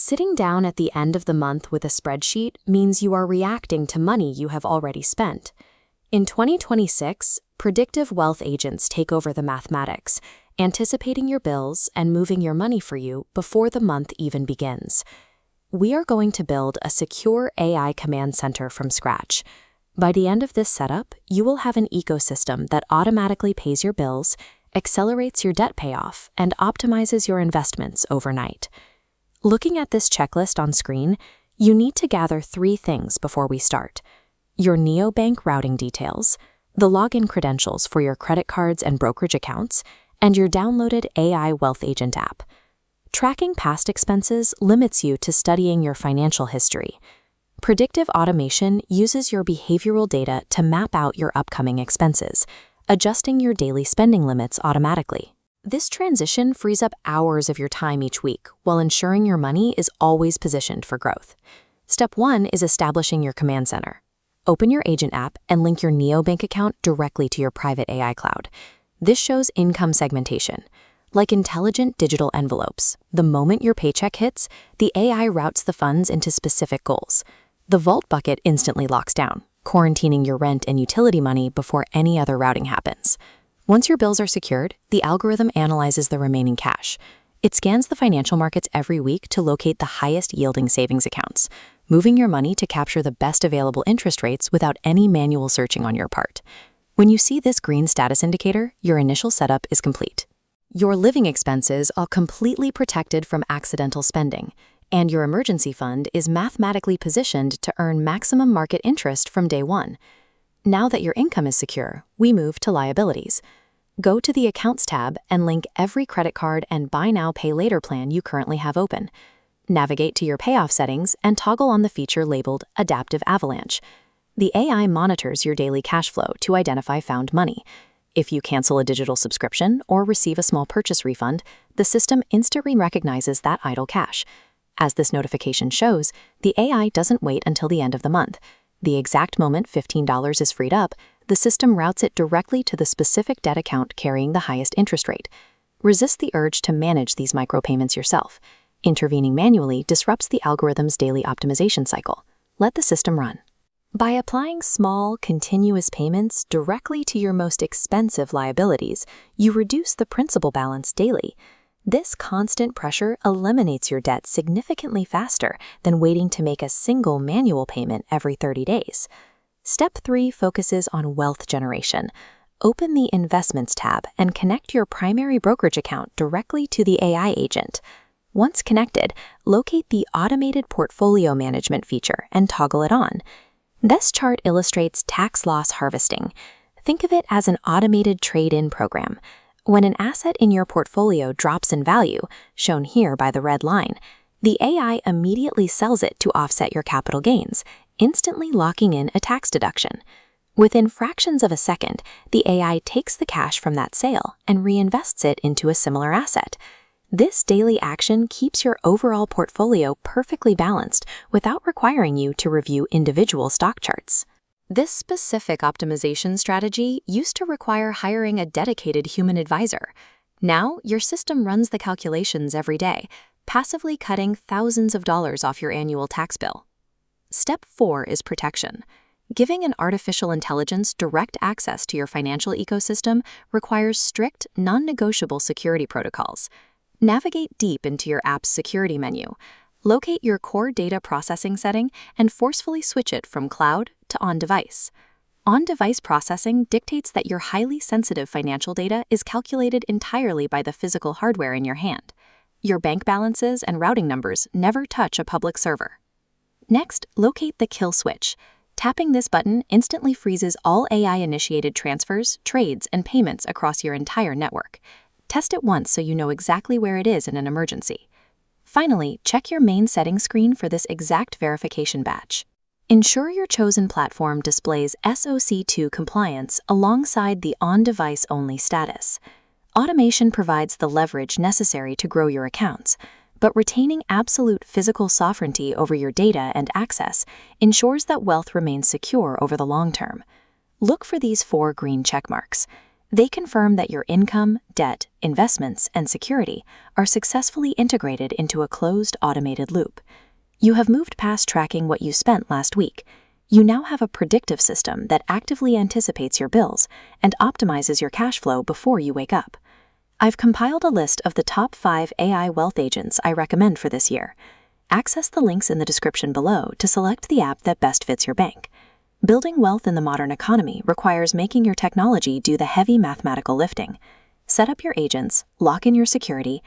Sitting down at the end of the month with a spreadsheet means you are reacting to money you have already spent. In 2026, predictive wealth agents take over the mathematics, anticipating your bills and moving your money for you before the month even begins. We are going to build a secure AI command center from scratch. By the end of this setup, you will have an ecosystem that automatically pays your bills, accelerates your debt payoff, and optimizes your investments overnight. Looking at this checklist on screen, you need to gather 3 things before we start: your neobank routing details, the login credentials for your credit cards and brokerage accounts, and your downloaded AI Wealth Agent app. Tracking past expenses limits you to studying your financial history. Predictive automation uses your behavioral data to map out your upcoming expenses, adjusting your daily spending limits automatically. This transition frees up hours of your time each week while ensuring your money is always positioned for growth. Step 1 is establishing your command center. Open your agent app and link your neobank account directly to your private AI cloud. This shows income segmentation. Like intelligent digital envelopes, the moment your paycheck hits, the AI routes the funds into specific goals. The vault bucket instantly locks down, quarantining your rent and utility money before any other routing happens. Once your bills are secured, the algorithm analyzes the remaining cash. It scans the financial markets every week to locate the highest-yielding savings accounts, moving your money to capture the best available interest rates without any manual searching on your part. When you see this green status indicator, your initial setup is complete. Your living expenses are completely protected from accidental spending, and your emergency fund is mathematically positioned to earn maximum market interest from day one. Now that your income is secure, we move to liabilities. Go to the Accounts tab and link every credit card and Buy Now, Pay Later plan you currently have open. Navigate to your payoff settings and toggle on the feature labeled Adaptive Avalanche. The AI monitors your daily cash flow to identify found money. If you cancel a digital subscription or receive a small purchase refund, the system instantly recognizes that idle cash. As this notification shows, the AI doesn't wait until the end of the month. The exact moment $15 is freed up, the system routes it directly to the specific debt account carrying the highest interest rate. Resist the urge to manage these micropayments yourself. Intervening manually disrupts the algorithm's daily optimization cycle. Let the system run. By applying small, continuous payments directly to your most expensive liabilities, you reduce the principal balance daily. This constant pressure eliminates your debt significantly faster than waiting to make a single manual payment every 30 days. Step 3 focuses on wealth generation. Open the Investments tab and connect your primary brokerage account directly to the AI agent. Once connected, locate the Automated Portfolio Management feature and toggle it on. This chart illustrates tax loss harvesting. Think of it as an automated trade-in program. When an asset in your portfolio drops in value, shown here by the red line, the AI immediately sells it to offset your capital gains, instantly locking in a tax deduction. Within fractions of a second, the AI takes the cash from that sale and reinvests it into a similar asset. This daily action keeps your overall portfolio perfectly balanced without requiring you to review individual stock charts. This specific optimization strategy used to require hiring a dedicated human advisor. Now, your system runs the calculations every day, passively cutting thousands of dollars off your annual tax bill. Step 4 is protection. Giving an artificial intelligence direct access to your financial ecosystem requires strict, non-negotiable security protocols. Navigate deep into your app's security menu. Locate your core data processing setting and forcefully switch it from cloud to on-device. On-device processing dictates that your highly sensitive financial data is calculated entirely by the physical hardware in your hand. Your bank balances and routing numbers never touch a public server. Next, locate the kill switch. Tapping this button instantly freezes all AI-initiated transfers, trades, and payments across your entire network. Test it once so you know exactly where it is in an emergency. Finally, check your main settings screen for this exact verification badge. Ensure your chosen platform displays SOC 2 compliance alongside the on-device only status. Automation provides the leverage necessary to grow your accounts, but retaining absolute physical sovereignty over your data and access ensures that wealth remains secure over the long term. Look for these 4 green checkmarks. They confirm that your income, debt, investments, and security are successfully integrated into a closed automated loop. You have moved past tracking what you spent last week. You now have a predictive system that actively anticipates your bills and optimizes your cash flow before you wake up. I've compiled a list of the top 5 AI wealth agents I recommend for this year. Access the links in the description below to select the app that best fits your bank. Building wealth in the modern economy requires making your technology do the heavy mathematical lifting. Set up your agents, lock in your security,